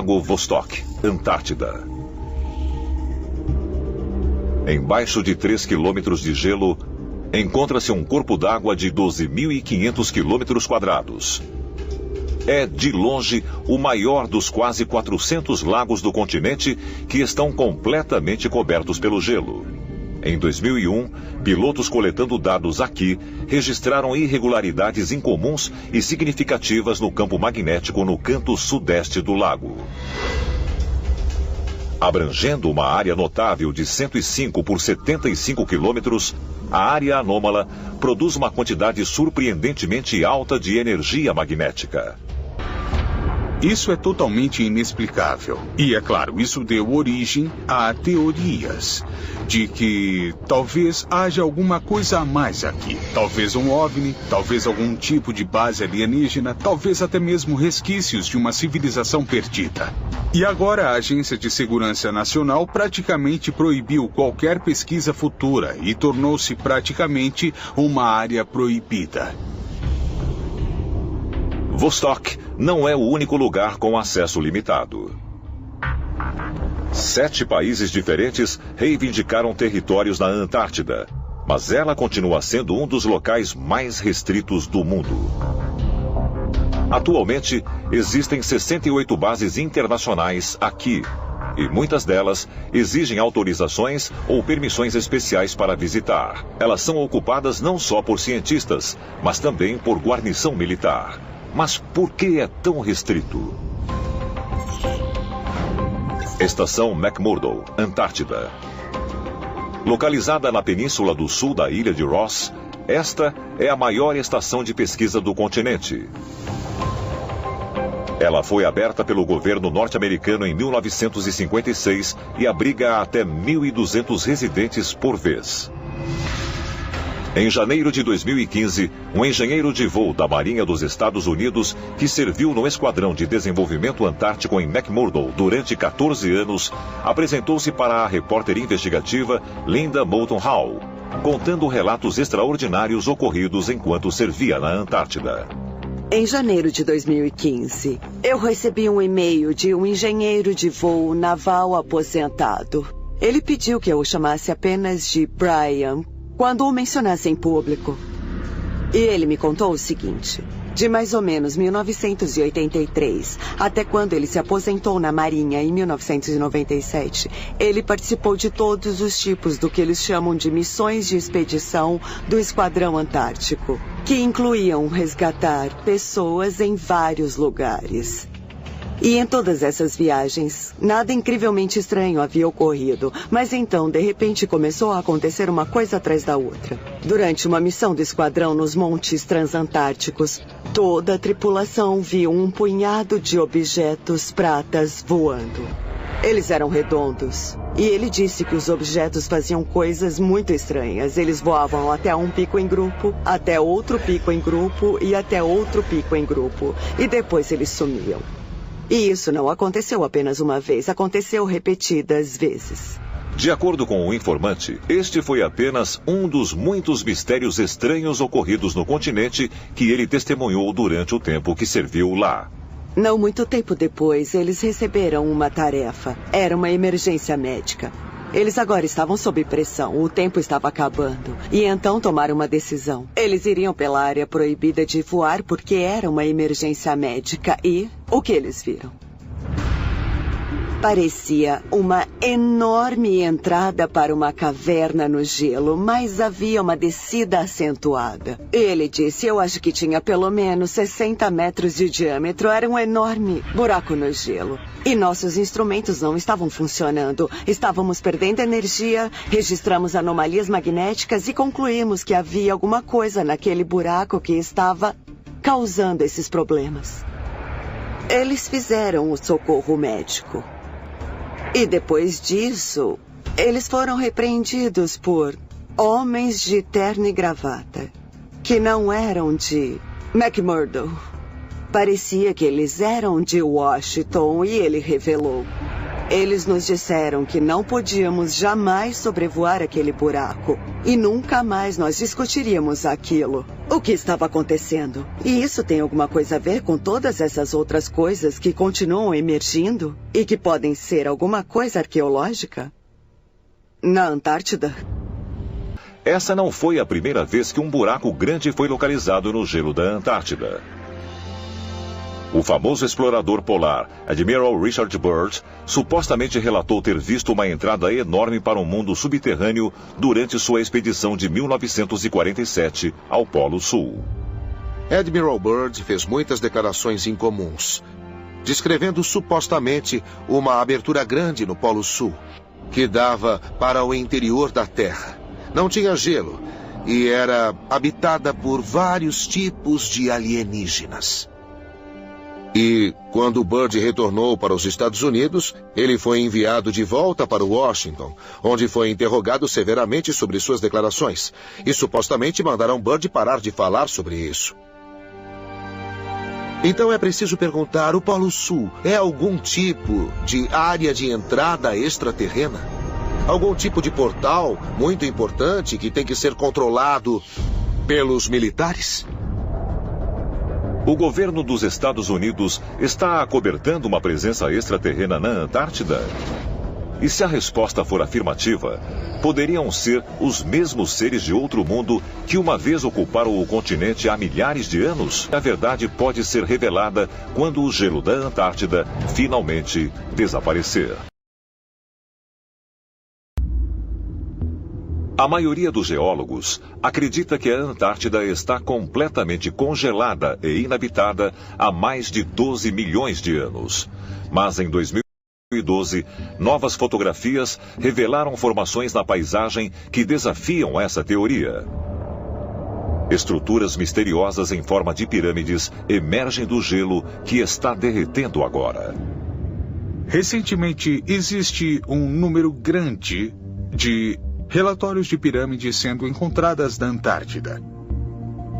Lago Vostok, Antártida. Embaixo de 3 quilômetros de gelo, encontra-se um corpo d'água de 12.500 quilômetros quadrados. É, de longe, o maior dos quase 400 lagos do continente que estão completamente cobertos pelo gelo. Em 2001, pilotos coletando dados aqui registraram irregularidades incomuns e significativas no campo magnético no canto sudeste do lago. Abrangendo uma área notável de 105 por 75 quilômetros, a área anômala produz uma quantidade surpreendentemente alta de energia magnética. Isso é totalmente inexplicável. E, é claro, isso deu origem a teorias de que talvez haja alguma coisa a mais aqui. Talvez um OVNI, talvez algum tipo de base alienígena, talvez até mesmo resquícios de uma civilização perdida. E agora a Agência de Segurança Nacional praticamente proibiu qualquer pesquisa futura e tornou-se praticamente uma área proibida. Vostok não é o único lugar com acesso limitado. 7 países diferentes reivindicaram territórios na Antártida, mas ela continua sendo um dos locais mais restritos do mundo. Atualmente, existem 68 bases internacionais aqui, e muitas delas exigem autorizações ou permissões especiais para visitar. Elas são ocupadas não só por cientistas, mas também por guarnição militar. Mas por que é tão restrito? Estação McMurdo, Antártida. Localizada na península do sul da ilha de Ross, esta é a maior estação de pesquisa do continente. Ela foi aberta pelo governo norte-americano em 1956 e abriga até 1.200 residentes por vez. Em janeiro de 2015, um engenheiro de voo da Marinha dos Estados Unidos, que serviu no Esquadrão de Desenvolvimento Antártico em McMurdo durante 14 anos, apresentou-se para a repórter investigativa Linda Moulton Howe, contando relatos extraordinários ocorridos enquanto servia na Antártida. Em janeiro de 2015, eu recebi um e-mail de um engenheiro de voo naval aposentado. Ele pediu que eu o chamasse apenas de Brian quando o mencionasse em público. E ele me contou o seguinte: de mais ou menos 1983 até quando ele se aposentou na Marinha em 1997, ele participou de todos os tipos do que eles chamam de missões de expedição do Esquadrão Antártico, que incluíam resgatar pessoas em vários lugares. E em todas essas viagens, nada incrivelmente estranho havia ocorrido. Mas então, de repente, começou a acontecer uma coisa atrás da outra. Durante uma missão do esquadrão nos montes transantárticos, toda a tripulação viu um punhado de objetos pratas voando. Eles eram redondos. E ele disse que os objetos faziam coisas muito estranhas. Eles voavam até um pico em grupo, até outro pico em grupo e até outro pico em grupo. E depois eles sumiam. E isso não aconteceu apenas uma vez, aconteceu repetidas vezes. De acordo com o informante, este foi apenas um dos muitos mistérios estranhos ocorridos no continente que ele testemunhou durante o tempo que serviu lá. Não muito tempo depois, eles receberam uma tarefa. Era uma emergência médica. Eles agora estavam sob pressão, o tempo estava acabando. E então tomaram uma decisão. Eles iriam pela área proibida de voar porque era uma emergência médica. E o que eles viram? Parecia uma enorme entrada para uma caverna no gelo, mas havia uma descida acentuada. Ele disse, eu acho que tinha pelo menos 60 metros de diâmetro. Era um enorme buraco no gelo. E nossos instrumentos não estavam funcionando. Estávamos perdendo energia, registramos anomalias magnéticas e concluímos que havia alguma coisa naquele buraco que estava causando esses problemas. Eles fizeram o socorro médico. E depois disso, eles foram repreendidos por homens de terno e gravata, que não eram de McMurdo. Parecia que eles eram de Washington e ele revelou. Eles nos disseram que não podíamos jamais sobrevoar aquele buraco. E nunca mais nós discutiríamos aquilo. O que estava acontecendo? E isso tem alguma coisa a ver com todas essas outras coisas que continuam emergindo? E que podem ser alguma coisa arqueológica? Na Antártida? Essa não foi a primeira vez que um buraco grande foi localizado no gelo da Antártida. O famoso explorador polar Admiral Richard Byrd supostamente relatou ter visto uma entrada enorme para o mundo subterrâneo durante sua expedição de 1947 ao Polo Sul. Admiral Byrd fez muitas declarações incomuns, descrevendo supostamente uma abertura grande no Polo Sul, que dava para o interior da Terra. Não tinha gelo e era habitada por vários tipos de alienígenas. E, quando Byrd retornou para os Estados Unidos, ele foi enviado de volta para Washington, onde foi interrogado severamente sobre suas declarações. E supostamente mandaram Byrd parar de falar sobre isso. Então é preciso perguntar, o Polo Sul é algum tipo de área de entrada extraterrena? Algum tipo de portal muito importante que tem que ser controlado pelos militares? O governo dos Estados Unidos está acobertando uma presença extraterrena na Antártida? E se a resposta for afirmativa, poderiam ser os mesmos seres de outro mundo que uma vez ocuparam o continente há milhares de anos? A verdade pode ser revelada quando o gelo da Antártida finalmente desaparecer. A maioria dos geólogos acredita que a Antártida está completamente congelada e inabitada há mais de 12 milhões de anos. Mas em 2012, novas fotografias revelaram formações na paisagem que desafiam essa teoria. Estruturas misteriosas em forma de pirâmides emergem do gelo que está derretendo agora. Recentemente, existe um número grande de relatórios de pirâmides sendo encontradas na Antártida.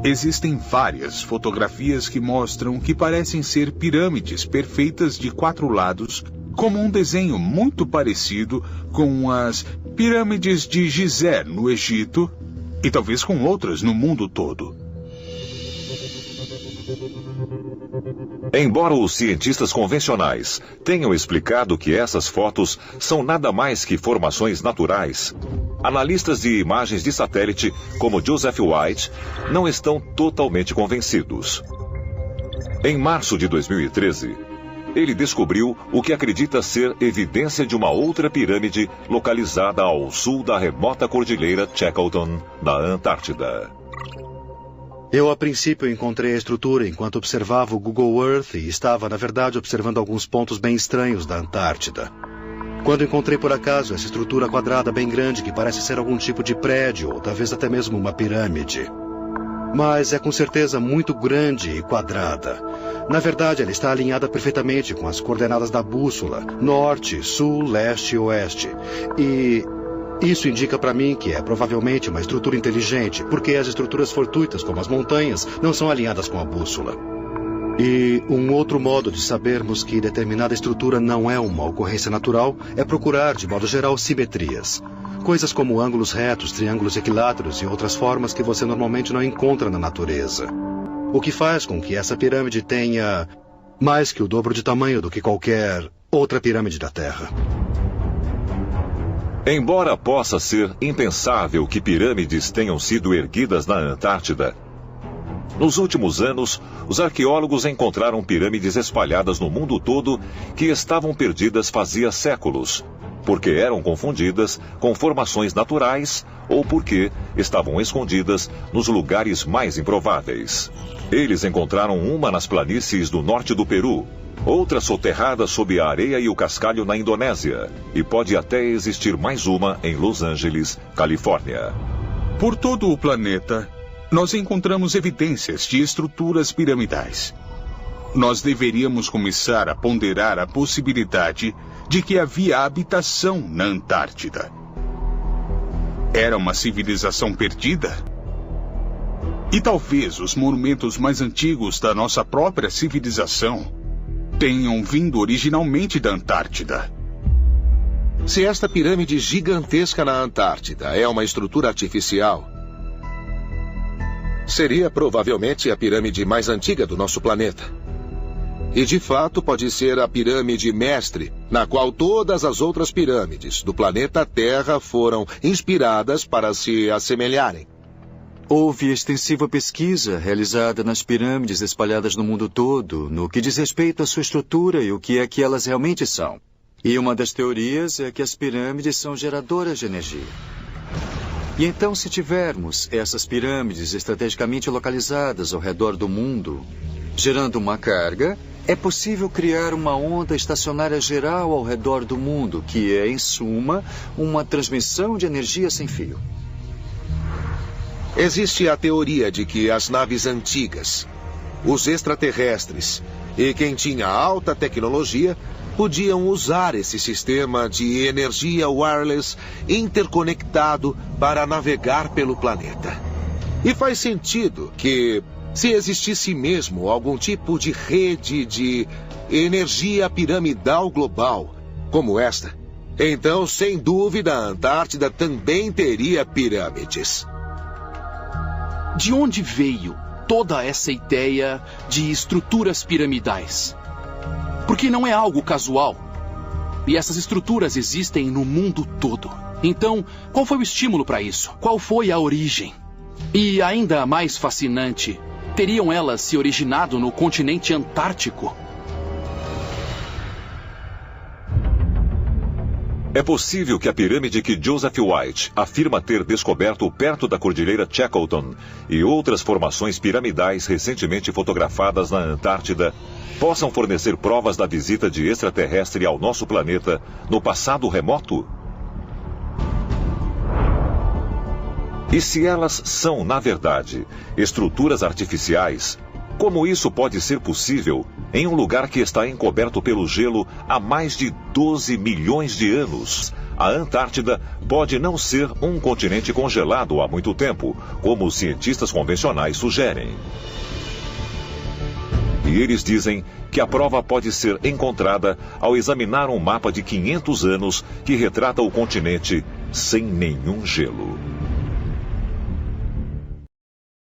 Existem várias fotografias que mostram que parecem ser pirâmides perfeitas de 4 lados, como um desenho muito parecido com as pirâmides de Gizé, no Egito, e talvez com outras no mundo todo. Embora os cientistas convencionais tenham explicado que essas fotos são nada mais que formações naturais, analistas de imagens de satélite, como Joseph White, não estão totalmente convencidos. Em março de 2013, ele descobriu o que acredita ser evidência de uma outra pirâmide localizada ao sul da remota cordilheira Shackleton, na Antártida. Eu, a princípio, encontrei a estrutura enquanto observava o Google Earth e estava, na verdade, observando alguns pontos bem estranhos da Antártida. Quando encontrei por acaso essa estrutura quadrada bem grande que parece ser algum tipo de prédio ou talvez até mesmo uma pirâmide. Mas é com certeza muito grande e quadrada. Na verdade, ela está alinhada perfeitamente com as coordenadas da bússola, norte, sul, leste e oeste. E isso indica para mim que é provavelmente uma estrutura inteligente, porque as estruturas fortuitas, como as montanhas, não são alinhadas com a bússola. E um outro modo de sabermos que determinada estrutura não é uma ocorrência natural é procurar, de modo geral, simetrias. Coisas como ângulos retos, triângulos equiláteros e outras formas que você normalmente não encontra na natureza. O que faz com que essa pirâmide tenha mais que o dobro de tamanho do que qualquer outra pirâmide da Terra. Embora possa ser impensável que pirâmides tenham sido erguidas na Antártida, nos últimos anos, os arqueólogos encontraram pirâmides espalhadas no mundo todo que estavam perdidas fazia séculos, porque eram confundidas com formações naturais ou porque estavam escondidas nos lugares mais improváveis. Eles encontraram uma nas planícies do norte do Peru, outra soterrada sob a areia e o cascalho na Indonésia, e pode até existir mais uma em Los Angeles, Califórnia. Por todo o planeta, nós encontramos evidências de estruturas piramidais. Nós deveríamos começar a ponderar a possibilidade de que havia habitação na Antártida. Era uma civilização perdida? E talvez os monumentos mais antigos da nossa própria civilização tenham vindo originalmente da Antártida. Se esta pirâmide gigantesca na Antártida é uma estrutura artificial, seria provavelmente a pirâmide mais antiga do nosso planeta. E de fato pode ser a pirâmide mestre, na qual todas as outras pirâmides do planeta Terra foram inspiradas para se assemelharem. Houve extensiva pesquisa realizada nas pirâmides espalhadas no mundo todo, no que diz respeito à sua estrutura e o que é que elas realmente são. E uma das teorias é que as pirâmides são geradoras de energia. E então, se tivermos essas pirâmides estrategicamente localizadas ao redor do mundo, gerando uma carga, é possível criar uma onda estacionária geral ao redor do mundo, que é, em suma, uma transmissão de energia sem fio. Existe a teoria de que as naves antigas, os extraterrestres e quem tinha alta tecnologia podiam usar esse sistema de energia wireless interconectado para navegar pelo planeta. E faz sentido que, se existisse mesmo algum tipo de rede de energia piramidal global como esta, então, sem dúvida, a Antártida também teria pirâmides. De onde veio toda essa ideia de estruturas piramidais? Porque não é algo casual. E essas estruturas existem no mundo todo. Então, qual foi o estímulo para isso? Qual foi a origem? E ainda mais fascinante, teriam elas se originado no continente antártico? É possível que a pirâmide que Joseph White afirma ter descoberto perto da Cordilheira Shackleton e outras formações piramidais recentemente fotografadas na Antártida possam fornecer provas da visita de extraterrestre ao nosso planeta no passado remoto? E se elas são, na verdade, estruturas artificiais, como isso pode ser possível em um lugar que está encoberto pelo gelo há mais de 12 milhões de anos? A Antártida pode não ser um continente congelado há muito tempo, como os cientistas convencionais sugerem. E eles dizem que a prova pode ser encontrada ao examinar um mapa de 500 anos que retrata o continente sem nenhum gelo.